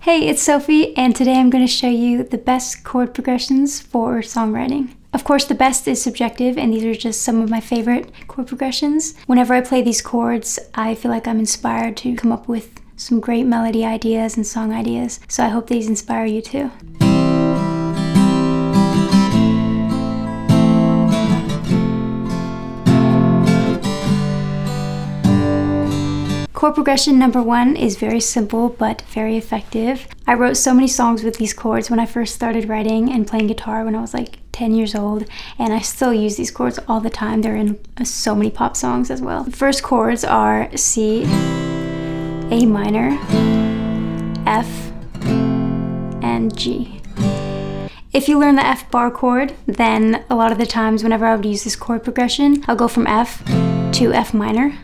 Hey, it's Sophie, and today I'm going to show you the best chord progressions for songwriting. Of course, the best is subjective, and these are just some of my favorite chord progressions. Whenever I play these chords, I feel like I'm inspired to come up with some great melody ideas and song ideas, so I hope these inspire you too. Chord progression number 1 is very simple but very effective. I wrote so many songs with these chords when I first started writing and playing guitar when I was like 10 years old, and I still use these chords all the time. They're in so many pop songs as well. The first chords are C, A minor, F, and G. If you learn the F bar chord, then a lot of the times whenever I would use this chord progression, I'll go from F to F minor,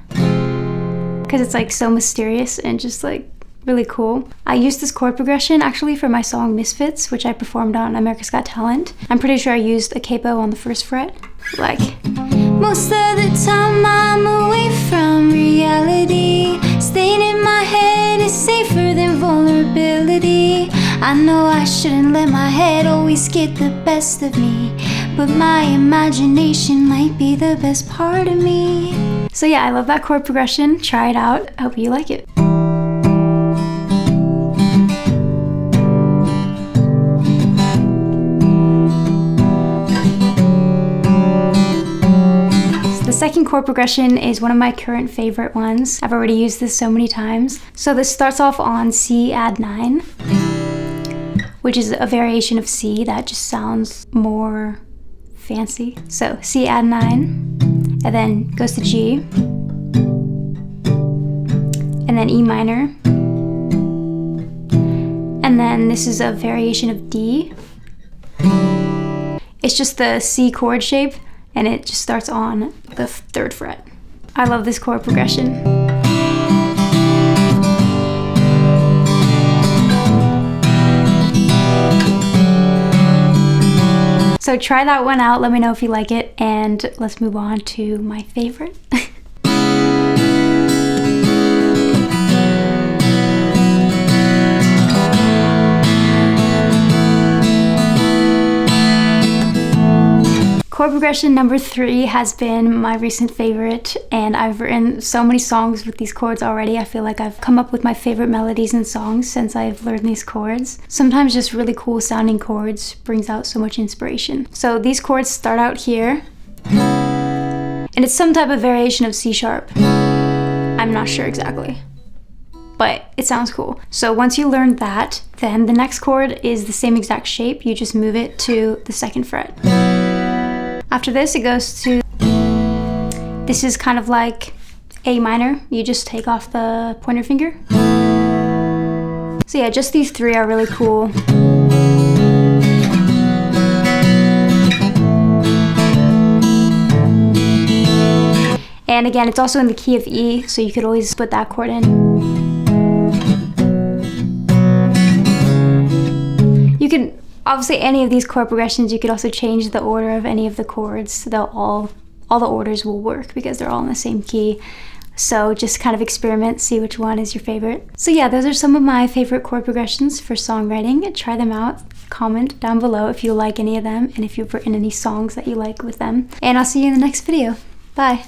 because it's like so mysterious and just like really cool. I used this chord progression actually for my song Misfits, which I performed on America's Got Talent. I'm pretty sure I used a capo on the first fret. Like, most of the time I'm away from reality, staying in my head is safer than vulnerability. I know I shouldn't let my head always get the best of me, but my imagination might be the best part of me. So yeah, I love that chord progression. Try it out. I hope you like it. The second chord progression is one of my current favorite ones. I've already used this so many times. So this starts off on C add 9, which is a variation of C that just sounds more fancy. So C add 9, and then goes to G, and then E minor, and then this is a variation of D. It's just the C chord shape, and it just starts on the 3rd fret. I love this chord progression. So try that one out, let me know if you like it, and let's move on to my favorite. Chord progression number 3 has been my recent favorite, and I've written so many songs with these chords already. I feel like I've come up with my favorite melodies and songs since I've learned these chords. Sometimes just really cool sounding chords brings out so much inspiration. So these chords start out here, and it's some type of variation of C sharp. I'm not sure exactly, but it sounds cool. So once you learn that, then the next chord is the same exact shape, you just move it to the 2nd fret. After this, it goes to, this is kind of like A minor. You just take off the pointer finger. So yeah, just these 3 are really cool. And again, it's also in the key of E, so you could always put that chord in. You can, obviously any of these chord progressions, you could also change the order of any of the chords. All the orders will work because they're all in the same key. So just kind of experiment, see which one is your favorite. So yeah, those are some of my favorite chord progressions for songwriting. Try them out. Comment down below if you like any of them and if you've written any songs that you like with them. And I'll see you in the next video. Bye.